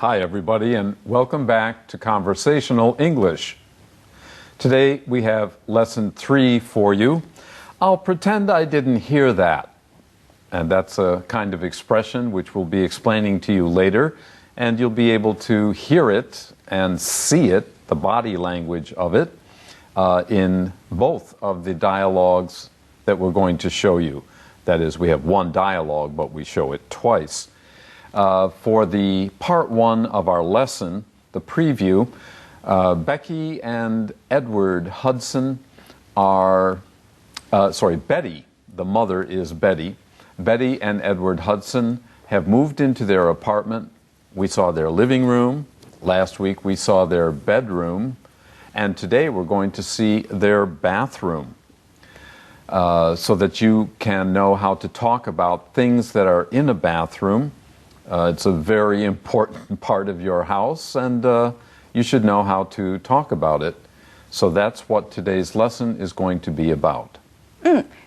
Hi, everybody, and welcome back to Conversational English. Today we have Lesson 3 for you. I'll pretend I didn't hear that. And that's a kind of expression which we'll be explaining to you later, and you'll be able to hear it and see it, the body language of it, in both of the dialogues that we're going to show you. That is, we have one dialogue, but we show it twice. For the part 1 of our lesson, the preview, Becky and Edward Hudson are, Betty, the mother is Betty. Betty and Edward Hudson have moved into their apartment. We saw their living room. Last week we saw their bedroom. And today we're going to see their bathroom. So that you can know how to talk about things that are in a bathroom. It's a very important part of your house, and you should know how to talk about it. So that's what today's lesson is going to be about.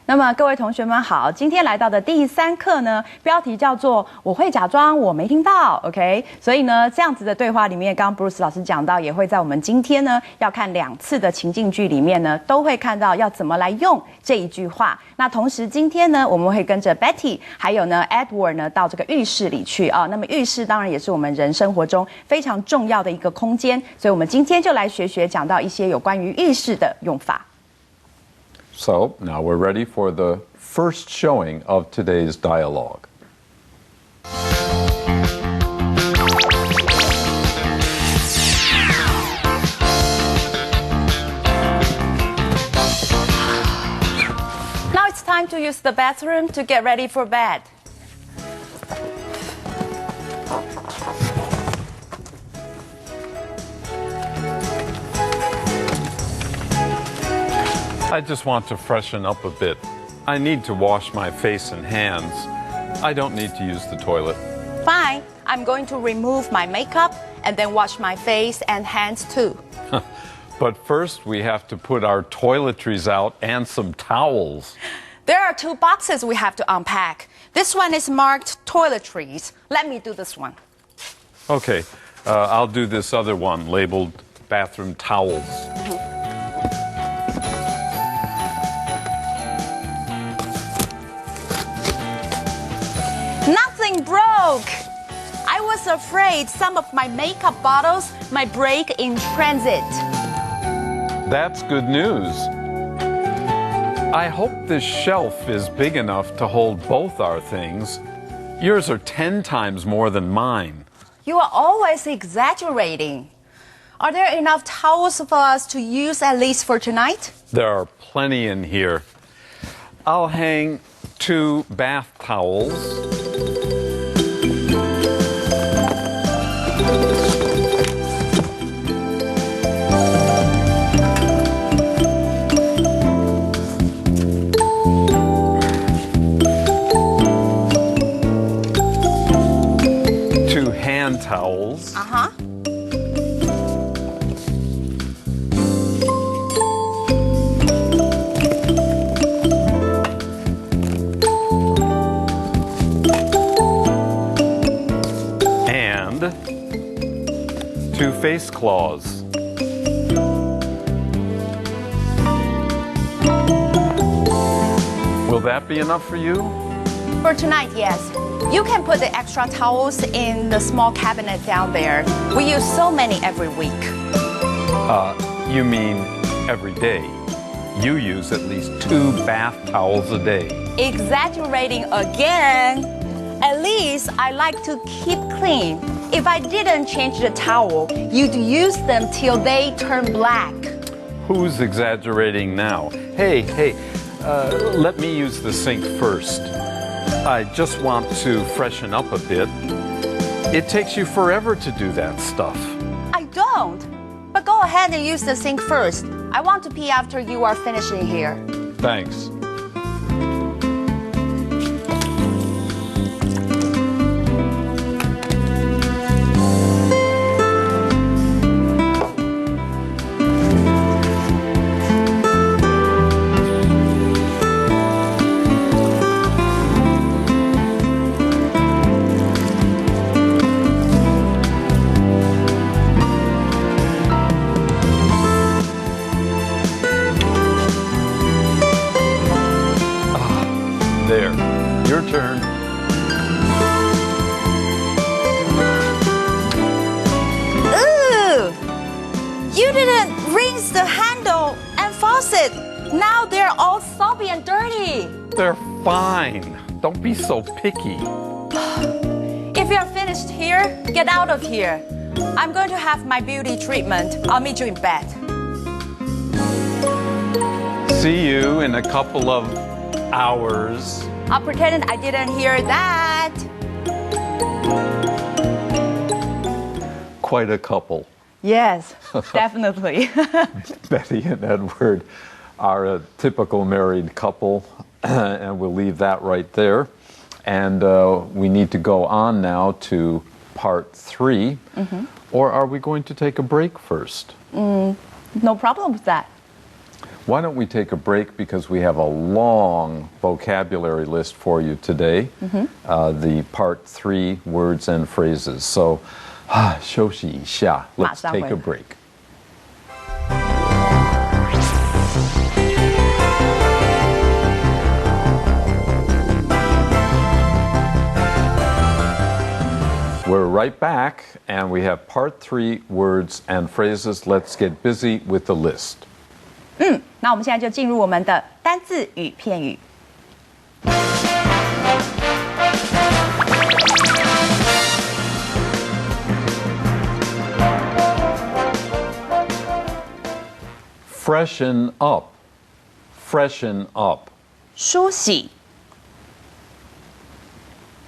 那么各位同学们好，今天来到的第3课呢，标题叫做我会假装我没听到 ，OK？ 所以呢，这样子的对话里面，刚刚 Bruce 老师讲到，也会在我们今天呢要看2次的情境剧里面呢，都会看到要怎么来用这一句话。那同时今天呢，我们会跟着 Betty 还有呢 Edward 呢到这个浴室里去啊。那么浴室当然也是我们人生活中非常重要的一个空间，所以我们今天就来学讲到一些有关于浴室的用法。So, now we're ready for the first showing of today's dialogue. Now it's time to use the bathroom to get ready for bed. I just want to freshen up a bit. I need to wash my face and hands. I don't need to use the toilet. Fine. I'm going to remove my makeup and then wash my face and hands too. But first we have to put our toiletries out and some towels. There are 2 boxes we have to unpack. This one is marked toiletries. Let me do this one. Okay, I'll do this other one labeled bathroom towels. Nothing broke. I was afraid some of my makeup bottles might break in transit. That's good news. I hope this shelf is big enough to hold both our things. Yours are 10 times more than mine. You are always exaggerating. Are there enough towels for us to use at least for tonight? There are plenty in here. I'll hang 2 bath towels. Towels. And 2 face cloths. Will that be enough for you? For tonight, yes. You can put the extra towels in the small cabinet down there. We use so many every week. You mean every day? You use at least 2 bath towels a day. Exaggerating again. At least I like to keep clean. If I didn't change the towel, you'd use them till they turn black. Who's exaggerating now? Hey, let me use the sink first. I just want to freshen up a bit. It takes you forever to do that stuff. I don't. But go ahead and use the sink first. I want to pee after you are finishing here. Thanks. changed the handle and faucet. Now they're all soppy and dirty. They're fine. Don't be so picky. If you're finished here, get out of here. I'm going to have my beauty treatment. I'll meet you in bed. See you in a couple of hours. I'll pretend I didn't hear that. Quite a couple. Yes, definitely. Betty and Edward are a typical married couple, and we'll leave that right there. And we need to go on now to part 3. Or are we going to take a break first? No problem with that. Why don't we take a break because we have a long vocabulary list for you today, the part 3 words and phrases. So, 休息一下. Let's take a break. We're right back, and we have part 3 words and phrases. Let's get busy with the list. 那我们现在就进入我们的单字与片语。Freshen up. Freshen up. 梳洗。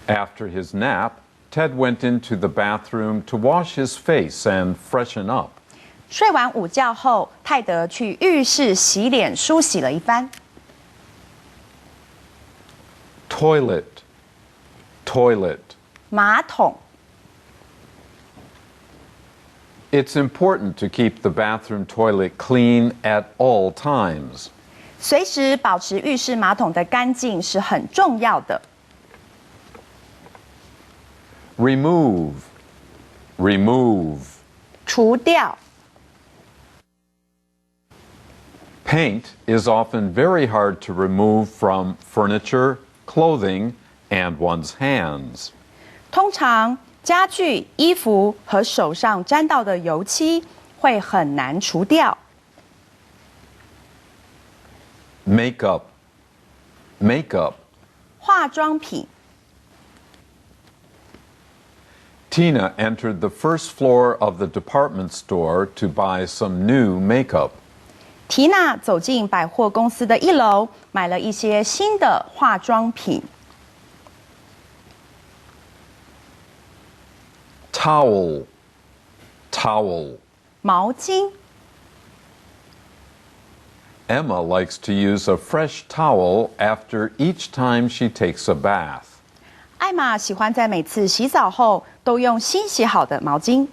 After his nap, Ted went into the bathroom to wash his face and freshen up. 睡完午觉后，泰德去浴室洗脸梳洗了一番。 Toilet. Toilet. 马桶。 It's important to keep the bathroom toilet clean at all times. 随时保持浴室马桶的干净是很重要的。 Remove. Remove. 除掉。 Paint is often very hard to remove from furniture, clothing, and one's hands. 通常家具、衣服和手上沾到的油漆会很难除掉。 Makeup. Makeup. 化妆品。 Tina entered the first floor of the department store to buy some new makeup. 缇娜走进百货公司的1楼，买了一些新的化妆品。 Towel. Towel. 毛巾。 Emma likes to use a fresh towel after each time she takes a bath. 艾玛喜欢在每次洗澡后都用新洗好的毛巾。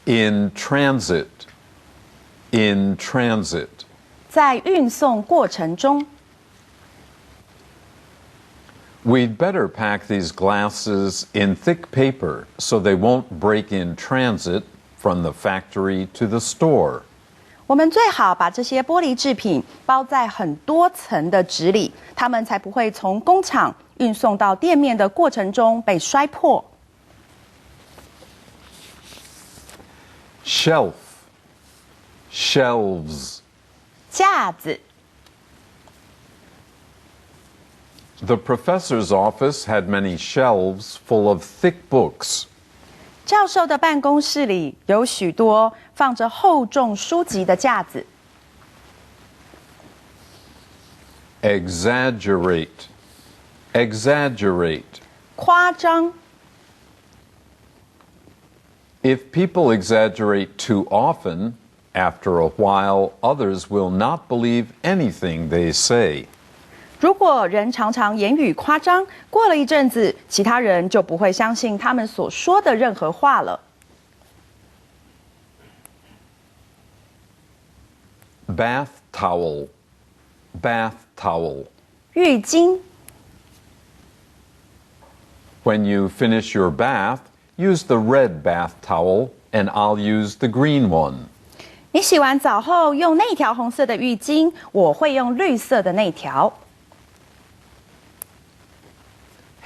In transit. In transit. 在运送过程中。 We'd better pack these glasses in thick paper so they won't break in transit from the factory to the store. 我们最好把这些玻璃制品包在很多层的纸里，它们才不会从工厂运送到店面的过程中被摔破。 Shelf. Shelves. 架子。 The professor's office had many shelves full of thick books. 教授的办公室里有许多放着厚重书籍的架子。 Exaggerate. Exaggerate. 夸张。 If people exaggerate too often, after a while, others will not believe anything they say. 如果人常常言语夸张，过了一阵子，其他人就不会相信他们所说的任何话了。 Bath towel. Bath towel. 浴巾。 When you finish your bath, use the red bath towel and I'll use the green one. 你洗完澡后用那条红色的浴巾，我会用绿色的那条。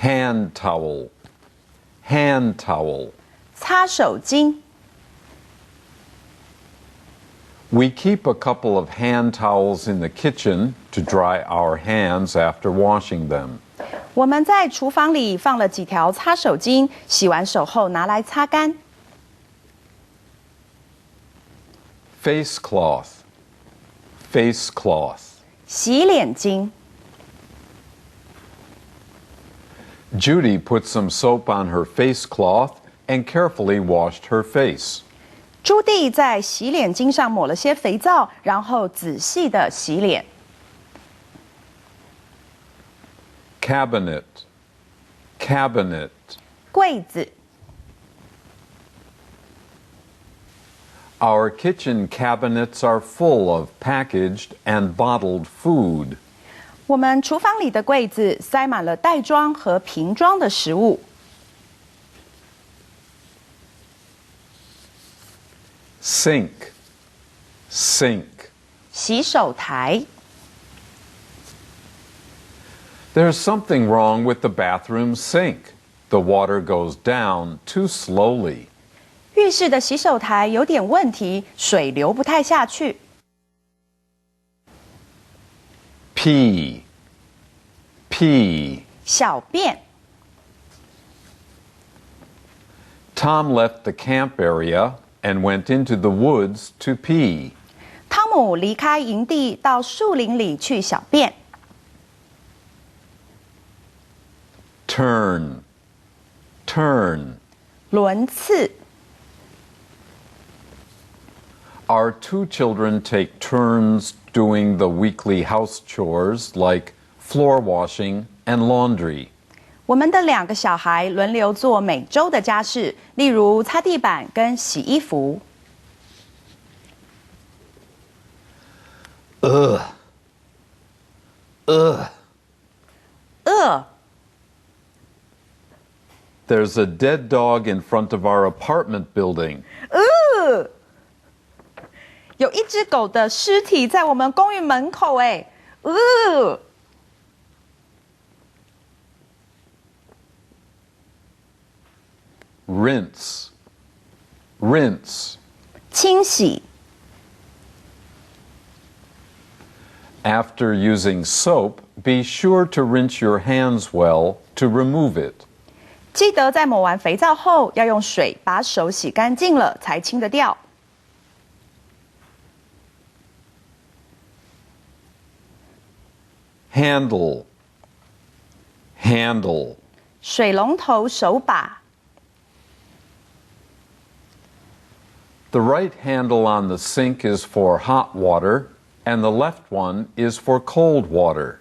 Hand towel. Hand towel. 擦手巾。We keep a couple of hand towels in the kitchen to dry our hands after washing them. 我们在厨房里放了几条擦手巾，洗完手后拿来擦干。Face cloth. Face cloth. 洗脸巾。Judy put some soap on her face cloth and carefully washed her face. 朱棣在洗脸巾上抹了些肥皂，然后仔细的洗脸。Cabinet. Cabinet. 柜子。Our kitchen cabinets are full of packaged and bottled food. 我们厨房里的柜子塞满了袋装和瓶装的食物。Sink. Sink. 洗手台。There's something wrong with the bathroom sink. The water goes down too slowly. 浴室的洗手台有点问题，水流不太下去。Pee. Pee. 小便。Tom left the camp area and went into the woods to pee. 汤姆离开营地，到树林里去小便。Turn. Turn. 轮次。Our two children take turns doing the weekly house chores like floor washing and laundry. 我们的2个小孩轮流做每周的家事，例如擦地板跟洗衣服。Ugh. There's a dead dog in front of our apartment building. 有一只狗的尸体在我们公寓门口，Rinse. Rinse. 清洗。After using soap, be sure to rinse your hands well to remove it. 记得在抹完肥皂后，要用水把手洗干净了才清得掉。Handle. Handle. 水龙头手把。The right handle on the sink is for hot water, and the left one is for cold water.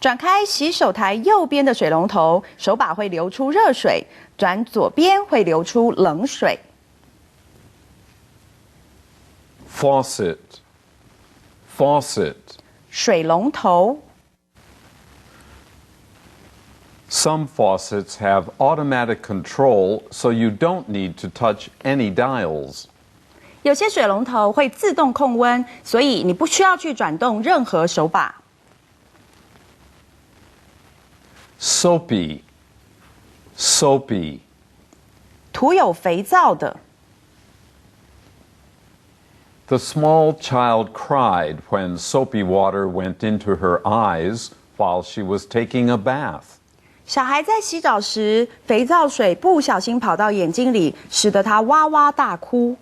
转开洗手台右边的水龙头，手把会流出热水；转左边会流出冷水。Faucet. Faucet. 水龙头。Some faucets have automatic control, so you don't need to touch any dials. 有些水龙头会自动控温，所以你不需要去转动任何手把。Soapy. Soapy. 涂有肥皂的。The small child cried when soapy water went into her eyes while she was taking a bath. 小孩在洗澡时，肥皂水不小心跑到眼睛里，使得他哇哇大哭。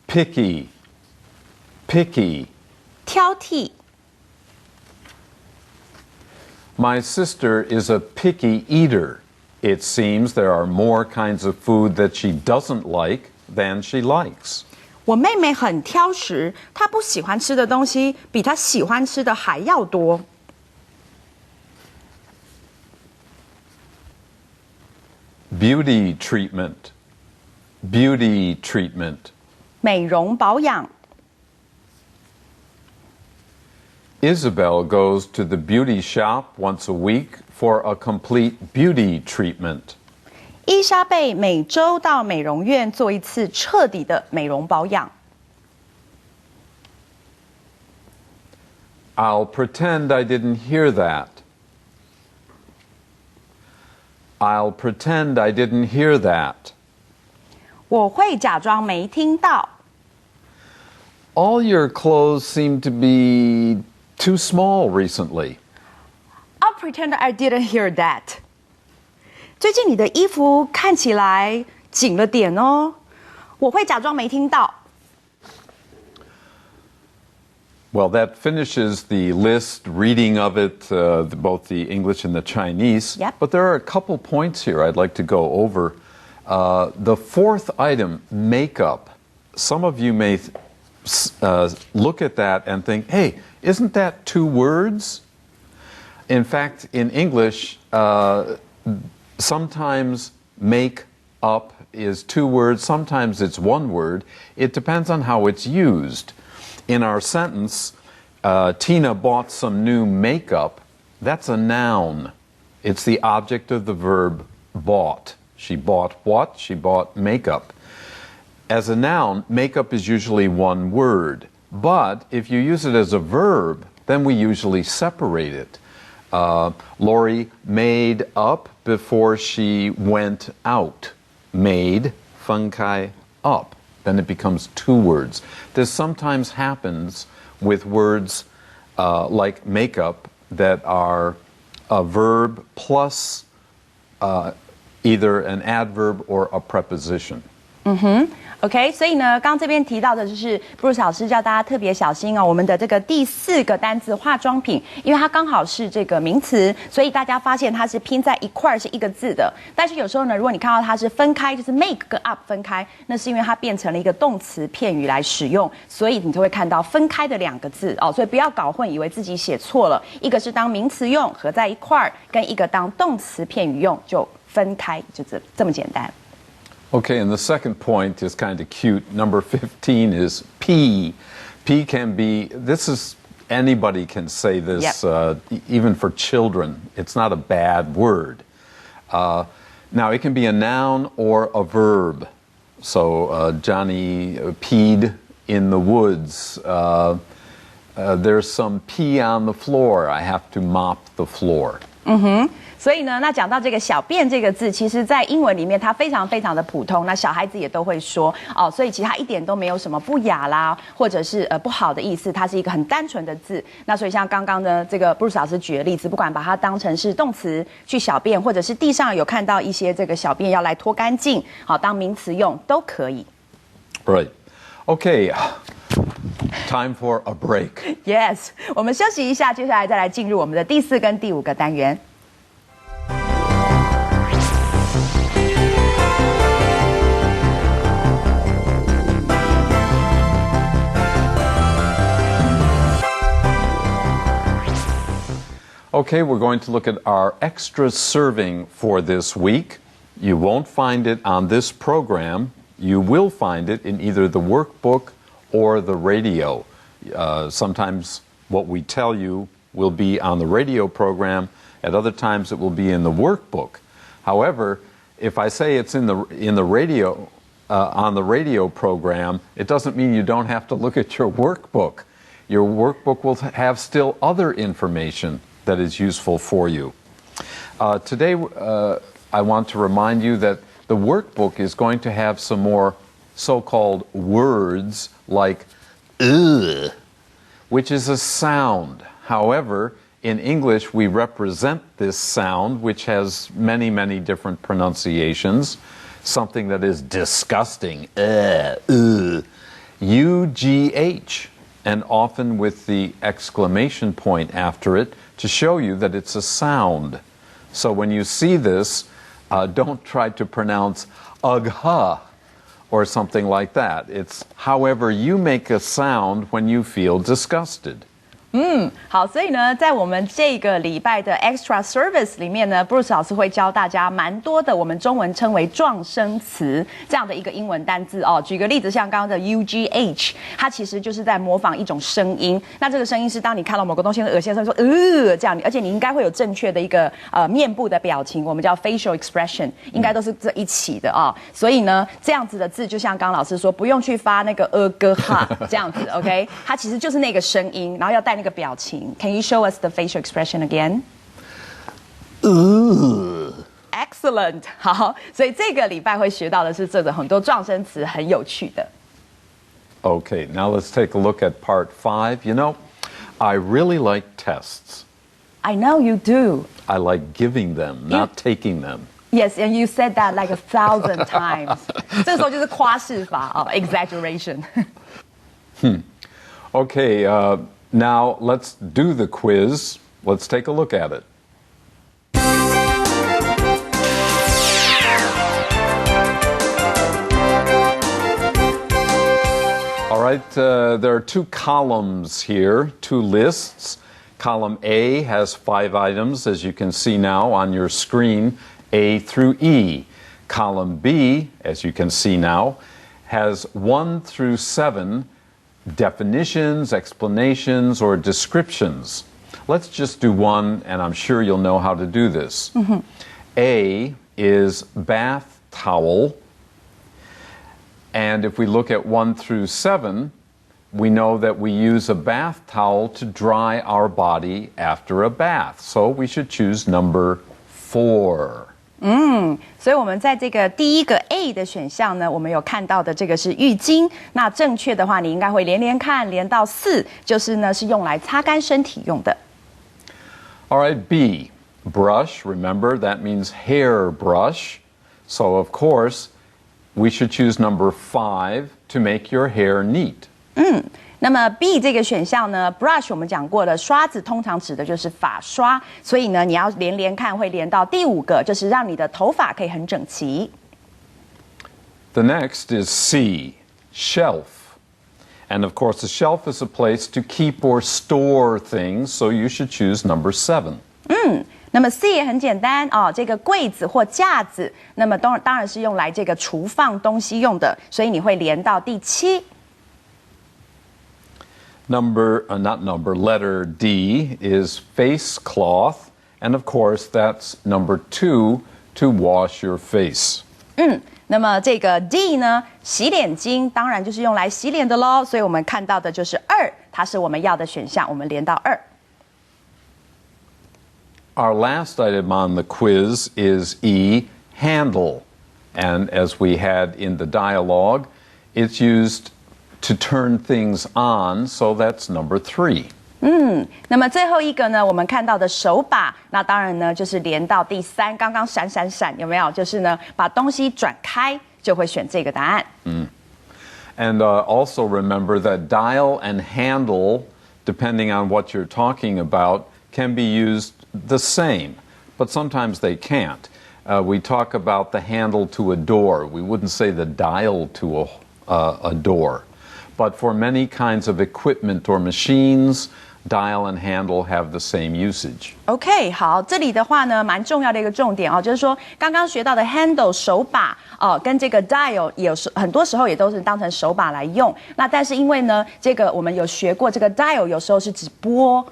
Picky. Picky. 挑剔。My sister is a picky eater. It seems there are more kinds of food that she doesn't like than she likes. 我妹妹很挑食，她不喜欢吃的东西比她喜欢吃的还要多。Beauty treatment. Beauty treatment. 美容保养。Isabel goes to the beauty shop once a week for a complete beauty treatment. 伊莎贝每周到美容院做一次彻底的美容保养。I'll pretend I didn't hear that. I'll pretend I didn't hear that. 我会假装没听到。All your clothes seem to be too small recently. I'll pretend I didn't hear that. 最近你的衣服看起来紧了点哦，我会假装没听到。Well, that finishes the list, reading of it, both the English and the Chinese. Yep. But there are a couple points here I'd like to go over. The fourth item, makeup. Some of you may look at that and think, hey, isn't that two words? In fact, in English, sometimes make up is two words, sometimes it's one word. It depends on how it's used. In our sentence, Tina bought some new makeup, that's a noun. It's the object of the verb bought. She bought what? She bought makeup. As a noun, makeup is usually one word. But if you use it as a verb, then we usually separate it. Lori made up before she went out. Made, 分开, up. Then it becomes two words. This sometimes happens with words like makeup that are a verb plus either an adverb or a preposition. OK， 所以呢，刚这边提到的就是布鲁斯老师叫大家特别小心哦。我们的这个第4个单字化妆品，因为它刚好是这个名词，所以大家发现它是拼在一块是一个字的。但是有时候呢，如果你看到它是分开，就是 make 跟 up 分开，那是因为它变成了一个动词片语来使用，所以你就会看到分开的2个字哦。所以不要搞混，以为自己写错了，一个是当名词用合在一块，跟一个当动词片语用就分开，就这么简单。Okay, and the second point is kind of cute. Number 15 is P. P can be, anybody can say this, Yep. Even for children. It's not a bad word. Now, it can be a noun or a verb. So, Johnny peed in the woods. There's some pee on the floor. I have to mop the floor. 所以呢，那讲到这个小便这个字，其实在英文里面它非常非常的普通，那小孩子也都会说哦，所以其实它一点都没有什么不雅啦，或者是不好的意思，它是一个很单纯的字。那所以像刚刚的这个布鲁斯老师举的例子，不管把它当成是动词去小便，或者是地上有看到一些这个小便要来拖干净，好当名词用都可以。Right. Okay. Time for a break. Yes， 我们休息一下，接下来再来进入我们的第4跟第5个单元。Okay, we're going to look at our extra serving for this week. You won't find it on this program. You will find it in either the workbook or the radio. Sometimes what we tell you will be on the radio program. At other times it will be in the workbook. However, if I say it's in the radio on the radio program, it doesn't mean you don't have to look at your workbook. Your workbook will have still other information that is useful for you. Today, I want to remind you that the workbook is going to have some more so-called words like ugh, which is a sound. However, in English, we represent this sound, which has many, many different pronunciations. Something that is disgusting, U-G-H, and often with the exclamation point after it to show you that it's a sound. So when you see this, don't try to pronounce ugh or something like that. It's however you make a sound when you feel disgusted. 好，所以呢，在我们这个礼拜的 Extra Service 里面呢，布鲁斯老师会教大家蛮多的我们中文称为状声词这样的一个英文单字哦。举个例子，像刚刚的 UGH， 它其实就是在模仿一种声音。那这个声音是当你看到某个东西很恶心的时候，说这样，而且你应该会有正确的一个面部的表情，我们叫 facial expression， 应该都是这一起的啊、哦。所以呢，这样子的字就像刚刚老师说，不用去发那个哥哈这样子 ，OK？ 它其实就是那个声音，然后要带那个表情。Can you show us the facial expression again? excellent。好，所以这个礼拜会学到的是这个很多状声词，很有趣的。Okay, now let's take a look at part 5. You know, I really like tests. I know you do. I like giving them, not taking them. Yes, and you said that like 1,000 times. 这个时候就是夸饰法哦 exaggeration. Okay, now let's do the quiz. Let's take a look at it. All right, there are 2 columns here, 2 lists. Column A has 5 items, as you can see now on your screen, A through E. Column B, as you can see now, has 1 through 7 definitions, explanations, or descriptions. Let's just do one, and I'm sure you'll know how to do this. A is bath towel. And if we look at 1 through 7, we know that we use a bath towel to dry our body after a bath. So we should choose number 4. 所以我们在这个第一个 A 的选项呢，我们有看到的这个是浴巾。那正确的话，你应该会连连看，连到4，就是呢是用来擦干身体用的。All right, B, brush. Remember, that means hair brush. So, of course, we should choose number 5 to make your hair neat. 那么 B 这个选项呢 ，brush 我们讲过了，刷子通常指的就是发刷，所以呢，你要连连看，会连到第5个，就是让你的头发可以很整齐。The next is C, shelf. And of course, the shelf is a place to keep or store things, so you should choose number 7. 那么 C 也很简单哦，这个柜子或架子，那么当然是用来这个储放东西用的，所以你会连到第7。Letter D is face cloth, and of course that's number 2 to wash your face. 那么这个 D 呢，洗脸巾当然就是用来洗脸的咯，所以我们看到的就是2，它是我们要的选项，我们连到2。Our last item on the quiz is E, handle. And as we had in the dialogue, it's used to turn things on, so that's number 3. 那么最后一个呢，我们看到的手把，那当然呢就是连到第3，刚刚闪闪闪，有没有？就是呢把东西转开，就会选这个答案。And also remember that dial and handle, depending on what you're talking about, can be used the same, but sometimes they can't. We talk about the handle to a door. We wouldn't say the dial to a door. But for many kinds of equipment or machines, dial and handle have the same usage. OK， 好，这里的话呢，蛮重要的一个重点哦，就是说刚刚学到的 handle 手把哦，跟这个 dial 很多时候也都是当成手把来用。那但是因为呢，这个我们有学过，这个 dial 有时候是指拨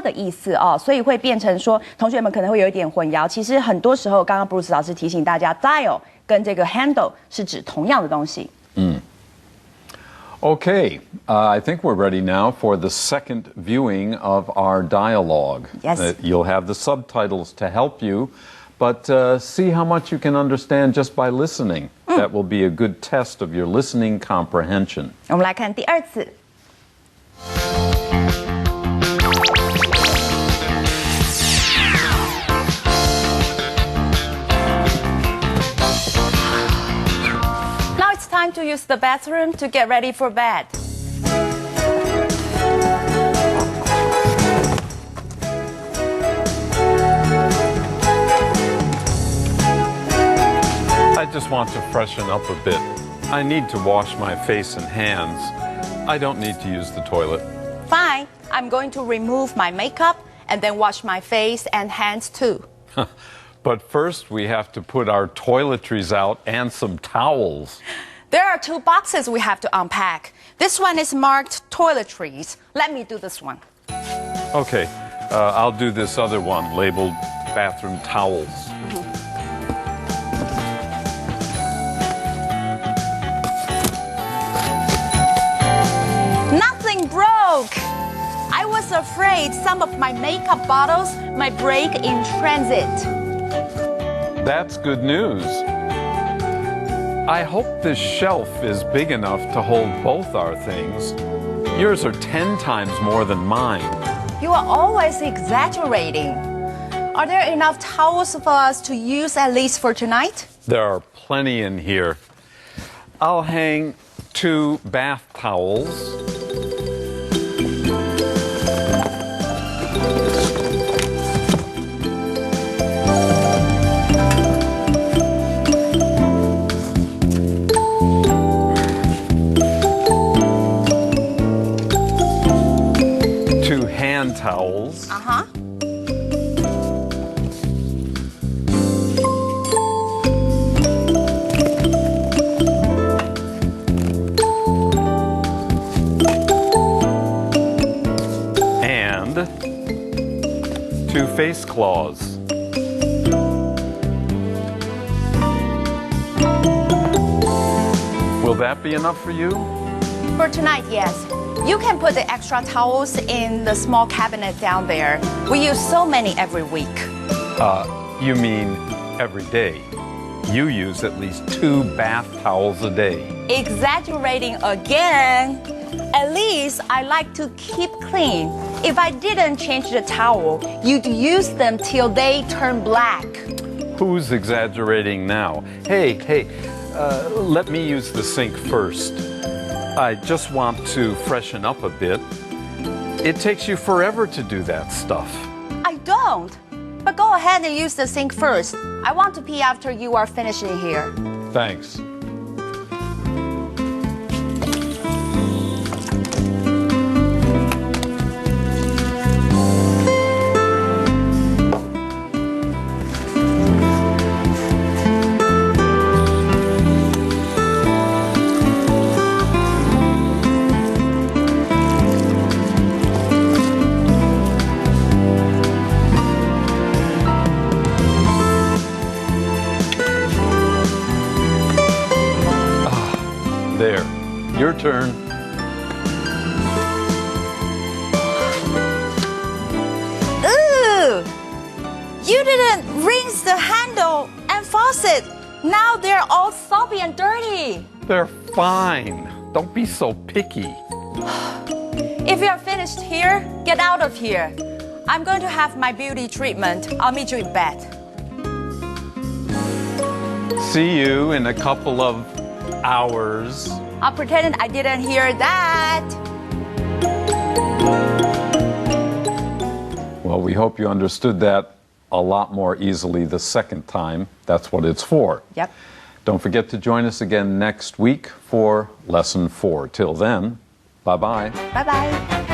的意思哦，所以会变成说，同学们可能会有一点混淆。其实很多时候，刚刚 Bruce 老师提醒大家 ，dial 跟这个 handle 是指同样的东西。Okay, I think we're ready now for the second viewing of our dialogue. Yes. You'll have the subtitles to help you, but see how much you can understand just by listening. That will be a good test of your listening comprehension. 我们来看第2次。Now it's time to use the bathroom to get ready for bed. I just want to freshen up a bit. I need to wash my face and hands. I don't need to use the toilet. Fine, I'm going to remove my makeup and then wash my face and hands too. But first, we have to put our toiletries out and some towels. There are 2 boxes we have to unpack. This one is marked toiletries. Let me do this one. Okay, I'll do this other one labeled bathroom towels. Nothing broke. I was afraid some of my makeup bottles might break in transit. That's good news. I hope this shelf is big enough to hold both our things. Yours are 10 times more than mine. You are always exaggerating. Are there enough towels for us to use at least for tonight? There are plenty in here. I'll hang 2 bath towels. Towels. And 2 face cloths. Will that be enough for you? For tonight, yes. You can put the extra towels in the small cabinet down there. We use so many every week. You mean every day? You use at least 2 bath towels a day. Exaggerating again. At least I like to keep clean. If I didn't change the towel, you'd use them till they turn black. Who's exaggerating now? Hey, let me use the sink first. I just want to freshen up a bit. It takes you forever to do that stuff. I don't. But go ahead and use the sink first. I want to pee after you are finishing here. Thanks. There, your turn. Ooh! You didn't rinse the handle and faucet. Now they're all soapy and dirty. They're fine. Don't be so picky. If you're finished here, get out of here. I'm going to have my beauty treatment. I'll meet you in bed. See you in a couple of hours. I'll pretend I didn't hear that. Well, we hope you understood that a lot more easily the second time. That's what it's for. Yep. Don't forget to join us again next week for Lesson 4. Till then, bye-bye. Bye-bye.